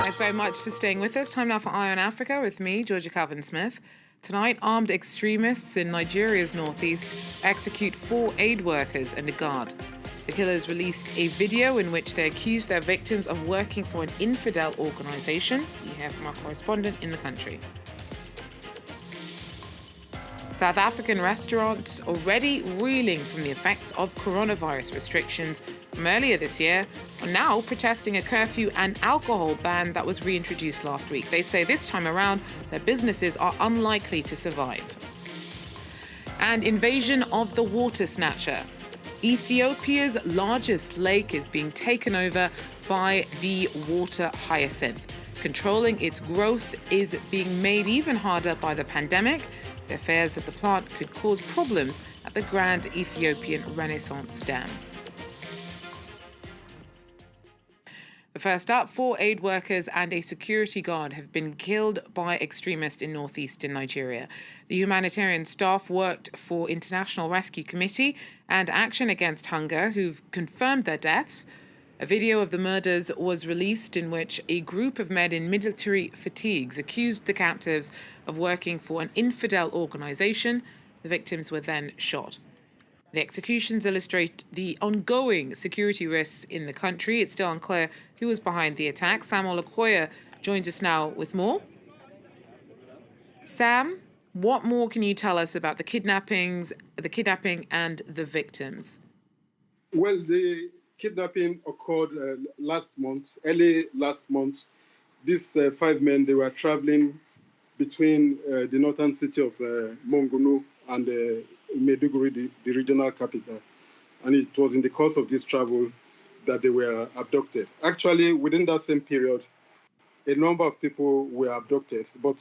Thanks very much for staying with us. Time now for Eye on Africa with me, Georgia Calvin-Smith. Tonight, armed extremists in Nigeria's northeast execute 4 aid workers and a guard. The killers released a video in which they accuse their victims of working for an infidel organisation. We hear from our correspondent in the country. South African restaurants already reeling from the effects of coronavirus restrictions from earlier this year are now protesting a curfew and alcohol ban that was reintroduced last week. They say this time around their businesses are unlikely to survive. And invasion of the water snatcher. Ethiopia's largest lake is being taken over by the water hyacinth. Controlling its growth is being made even harder by the pandemic. The fears that the plant could cause problems at the Grand Ethiopian Renaissance Dam. First up, 4 aid workers and a security guard have been killed by extremists in northeastern Nigeria. The humanitarian staff worked for International Rescue Committee and Action Against Hunger, who've confirmed their deaths. A video of the murders was released in which a group of men in military fatigues accused the captives of working for an infidel organisation. The victims were then shot. The executions illustrate the ongoing security risks in the country. It's still unclear who was behind the attack. Samuel Okoye joins us now with more. Sam, what more can you tell us about the kidnapping and the victims? Well, the kidnapping occurred early last month. These 5 men, they were traveling between the northern city of Mongono and Maiduguri, the regional capital. And it was in the course of this travel that they were abducted. Actually, within that same period, a number of people were abducted, but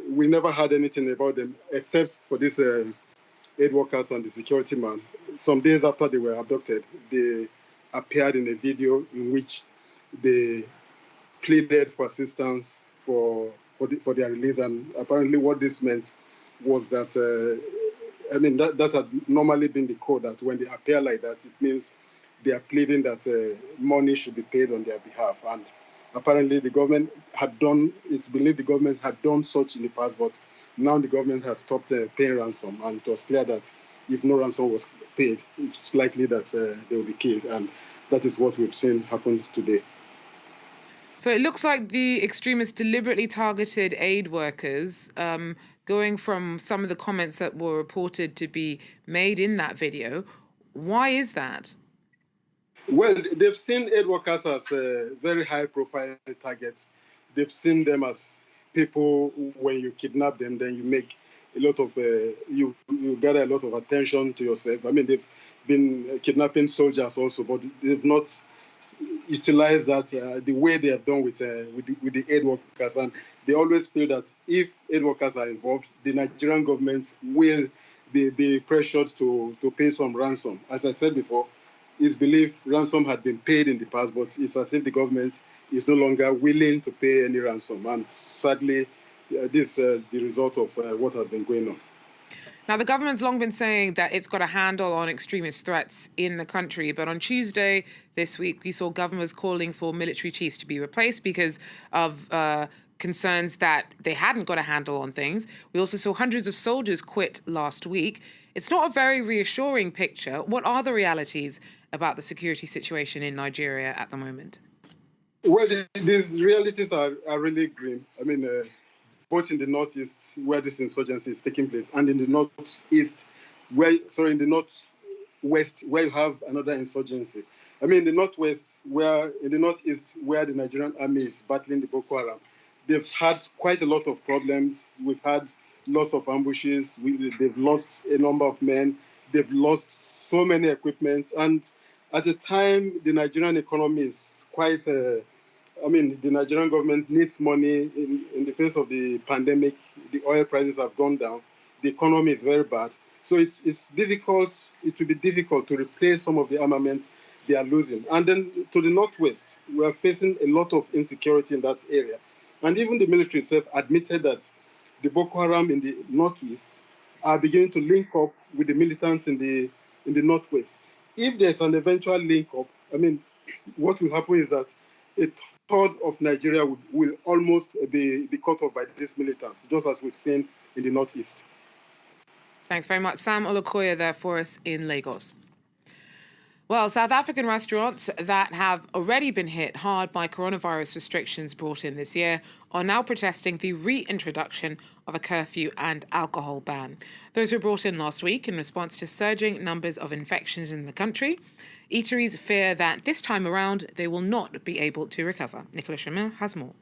we never heard anything about them except for these aid workers and the security man. Some days after they were abducted, they appeared in a video in which they pleaded for assistance for their release. And apparently what this meant was that, that had normally been the code, that when they appear like that, it means they are pleading that money should be paid on their behalf. And apparently the government it's believed the government had done such in the past, but now the government has stopped paying ransom. And it was clear that if no ransom was paid, it's likely that they will be killed. And that is what we've seen happen today. So it looks like the extremists deliberately targeted aid workers, going from some of the comments that were reported to be made in that video. Why is that? Well, they've seen aid workers as very high-profile targets. They've seen them as people, when you kidnap them, then you make a lot of, you gather a lot of attention to yourself. I mean, they've been kidnapping soldiers also, but they've not utilized that the way they have done with the aid workers. And they always feel that if aid workers are involved, the Nigerian government will be pressured to pay some ransom. As I said before, it's believed ransom had been paid in the past, but it's as if the government is no longer willing to pay any ransom. And sadly, this is the result of what has been going on. Now, the government's long been saying that it's got a handle on extremist threats in the country. But on Tuesday this week, we saw governors calling for military chiefs to be replaced because of concerns that they hadn't got a handle on things. We also saw hundreds of soldiers quit last week. It's not a very reassuring picture. What are the realities about the security situation in Nigeria at the moment? Well, these realities are really grim. I mean, both in the northeast, where this insurgency is taking place, and in the northwest, where you have another insurgency. I mean, in the northwest, in the northeast, where the Nigerian army is battling the Boko Haram, they've had quite a lot of problems. We've had lots of ambushes. They've lost a number of men. They've lost so many equipment. And at the time, the Nigerian economy is quite... the Nigerian government needs money in the face of the pandemic. The oil prices have gone down. The economy is very bad. So it's difficult. It will be difficult to replace some of the armaments they are losing. And then to the northwest, we are facing a lot of insecurity in that area. And even the military itself admitted that the Boko Haram in the northeast are beginning to link up with the militants in the northwest. If there's an eventual link up, what will happen is that a third of Nigeria will almost be cut off by these militants, just as we've seen in the northeast. Thanks very much. Sam Olukoya there for us in Lagos. Well, South African restaurants that have already been hit hard by coronavirus restrictions brought in this year are now protesting the reintroduction of a curfew and alcohol ban. Those were brought in last week in response to surging numbers of infections in the country. Eateries fear that this time around they will not be able to recover. Nicolas Chemin has more.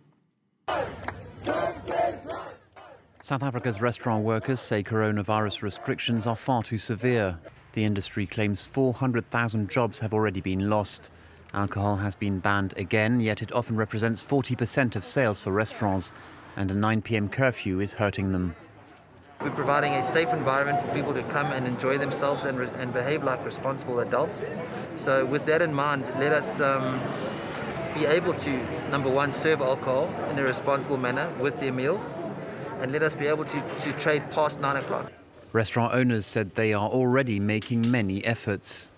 South Africa's restaurant workers say coronavirus restrictions are far too severe. The industry claims 400,000 jobs have already been lost. Alcohol has been banned again, yet it often represents 40% of sales for restaurants, and a 9 p.m. curfew is hurting them. We're providing a safe environment for people to come and enjoy themselves and behave like responsible adults. So with that in mind, let us be able to, number one, serve alcohol in a responsible manner with their meals, and let us be able to trade past 9 o'clock. Restaurant owners said they are already making many efforts.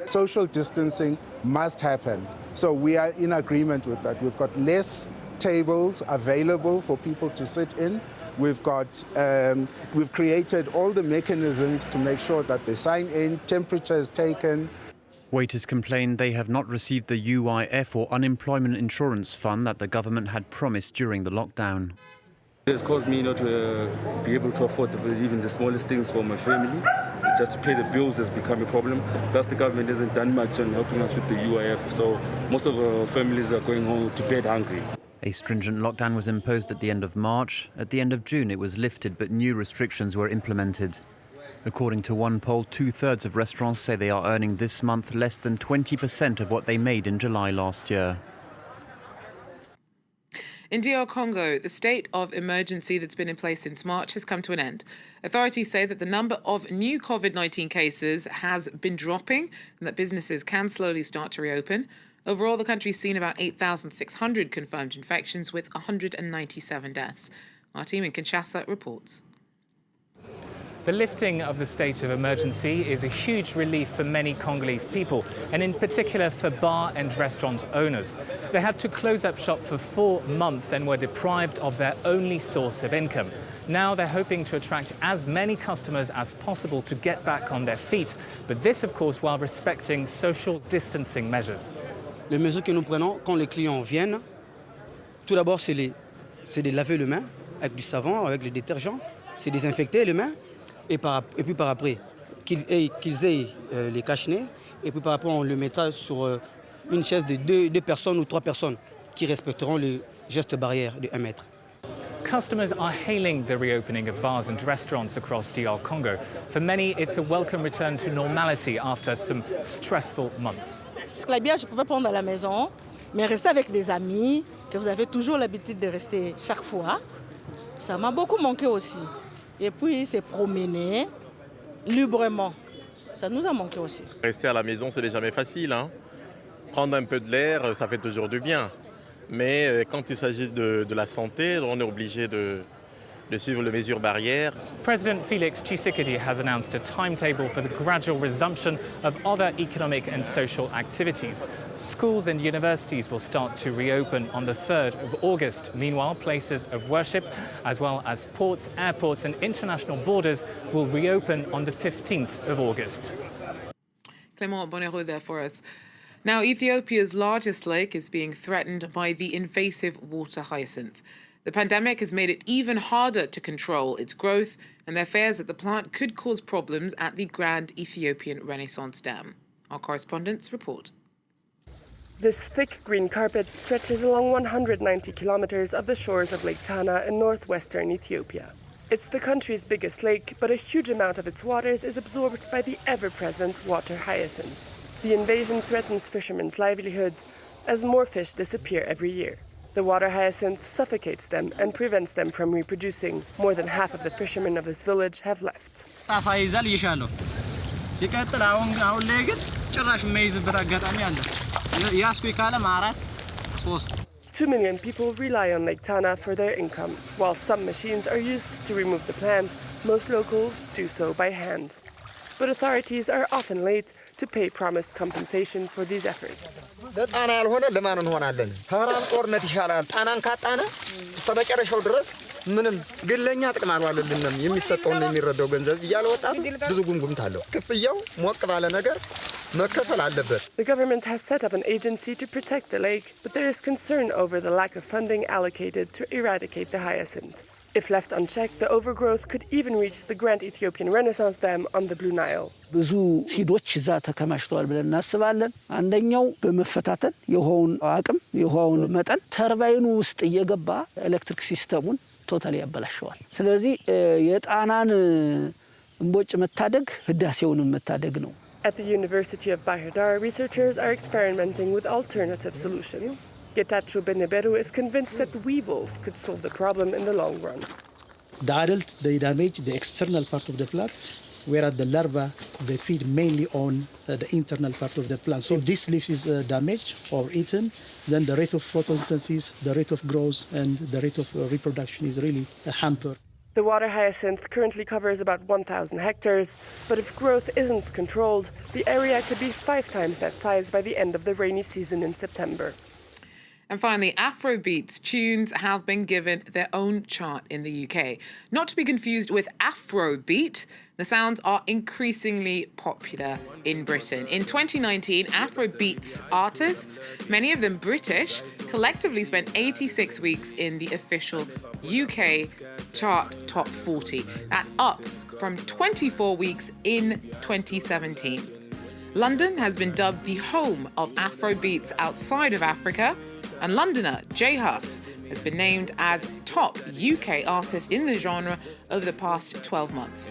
Social distancing must happen. So we are in agreement with that. We've got less tables available for people to sit in. We've created all the mechanisms to make sure that they sign in, temperature is taken. Waiters complain they have not received the UIF or unemployment insurance fund that the government had promised during the lockdown. It's caused me not to be able to afford even the smallest things for my family. Just to pay the bills has become a problem. Plus the government hasn't done much on helping us with the UIF, so most of our families are going home to bed hungry. A stringent lockdown was imposed at the end of March. At the end of June it was lifted, but new restrictions were implemented. According to one poll, 2/3 of restaurants say they are earning this month less than 20% of what they made in July last year. In DR Congo, the state of emergency that's been in place since March has come to an end. Authorities say that the number of new COVID-19 cases has been dropping and that businesses can slowly start to reopen. Overall, the country's seen about 8,600 confirmed infections with 197 deaths. Our team in Kinshasa reports. The lifting of the state of emergency is a huge relief for many Congolese people, and in particular for bar and restaurant owners. They had to close up shop for 4 months and were deprived of their only source of income. Now they're hoping to attract as many customers as possible to get back on their feet, but this, of course, while respecting social distancing measures. Les mesures que nous prenons quand les clients viennent, tout d'abord, c'est de laver les mains avec du savon, avec le détergent, c'est désinfecter les mains. Et puis par après, qu'ils aient les cache-nez, et puis par après on le mettra sur une chaise de 2 personnes ou 3 personnes qui respecteront le geste barrière de 1 mètre. Customers are hailing the reopening of bars and restaurants across DR Congo. For many, it's a welcome return to normality after some stressful months. La bière, je pouvais prendre à la maison, mais rester avec des amis, que vous avez toujours l'habitude de rester chaque fois, ça m'a beaucoup manqué aussi. Et puis, c'est promener librement. Ça nous a manqué aussi. Rester à la maison, c'est jamais facile. Prendre un peu de l'air, ça fait toujours du bien. Mais quand il s'agit de la santé, on est obligé de suivre les mesures barrières. President Felix Tshisekedi has announced a timetable for the gradual resumption of other economic and social activities. Schools and universities will start to reopen on the 3rd of August. Meanwhile, places of worship, as well as ports, airports and international borders will reopen on the 15th of August. Clément Bonero there for us. Now, Ethiopia's largest lake is being threatened by the invasive water hyacinth. The pandemic has made it even harder to control its growth, and there are fears that the plant could cause problems at the Grand Ethiopian Renaissance Dam. Our correspondents report. This thick green carpet stretches along 190 kilometers of the shores of Lake Tana in northwestern Ethiopia. It's the country's biggest lake, but a huge amount of its waters is absorbed by the ever-present water hyacinth. The invasion threatens fishermen's livelihoods as more fish disappear every year. The water hyacinth suffocates them and prevents them from reproducing. More than half of the fishermen of this village have left. 2 million people rely on Lake Tana for their income. While some machines are used to remove the plant, most locals do so by hand. But authorities are often late to pay promised compensation for these efforts. ለጣና ያልሆነ ለማን እንሆናለን? ተራም ጦርነት ይሻላል። ጣናን ካጣነ እስከመጨረሻው ድረስ ምንም ግለኛ ጥቅም አልዋለልንም። የሚሰጠውን የሚረዳው ገንዘብ እያለ ወጣቱ ብዙ ጉምጉምት አለው። ክፍያው ሞቅ ባለ ነገር መከፈል አለበት። The government has set up an agency to protect the lake, but there is concern over the lack of funding allocated to eradicate the hyacinth. If left unchecked, the overgrowth could even reach the Grand Ethiopian Renaissance Dam on the Blue Nile. ብዙ ሲዶች እዛ ተከማችተዋል ብለን እናስባለን። አንደኛው በመፈታተን የውሃውን አቅም የውሃውን መጠን ተርባይኑ ውስጥ እየገባ ኤሌክትሪክ ሲስተሙን ቶታሊ ያበላሸዋል። ስለዚህ የጣናን እንቦጭ መታደግ ህዳሴውንም መታደግ ነው። At the University of Bahir Dar, researchers are experimenting with alternative solutions. Getachew Beneberu is convinced that weevils could solve the problem in the long run. The adult, they damage the external part of the plant, whereas the larvae, they feed mainly on the internal part of the plant. So if this leaf is damaged or eaten, then the rate of photosynthesis, the rate of growth, and the rate of reproduction is really hampered. The water hyacinth currently covers about 1,000 hectares, but if growth isn't controlled, the area could be 5 times that size by the end of the rainy season in September. And finally, Afrobeats tunes have been given their own chart in the UK. Not to be confused with Afrobeat, the sounds are increasingly popular in Britain. In 2019, Afrobeats artists, many of them British, collectively spent 86 weeks in the official UK chart top 40. That's up from 24 weeks in 2017. London has been dubbed the home of Afrobeats outside of Africa, and Londoner Jihadists has been named as top UK artist in the genre over the past 12 months.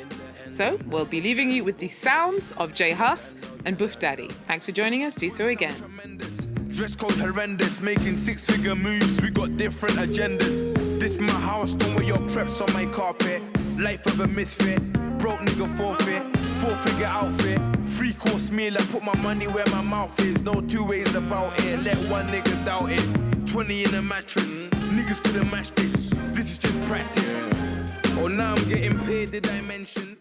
So we'll be leaving you with the sounds of Jihadists and Buff Daddy. Thanks for joining us. Do so again. Dress code horrendous, making 6-figure moves. We got different agendas. This my house, don't wear your preps on my carpet. Life of a misfit, broke nigga forfeit. 4-figure outfit, 3-course meal. I put my money where my mouth is. No two ways about it. Let one nigga doubt it. 20 in a mattress. Niggas couldn't match this. This is just practice. Oh, now I'm getting paid. Did I mention?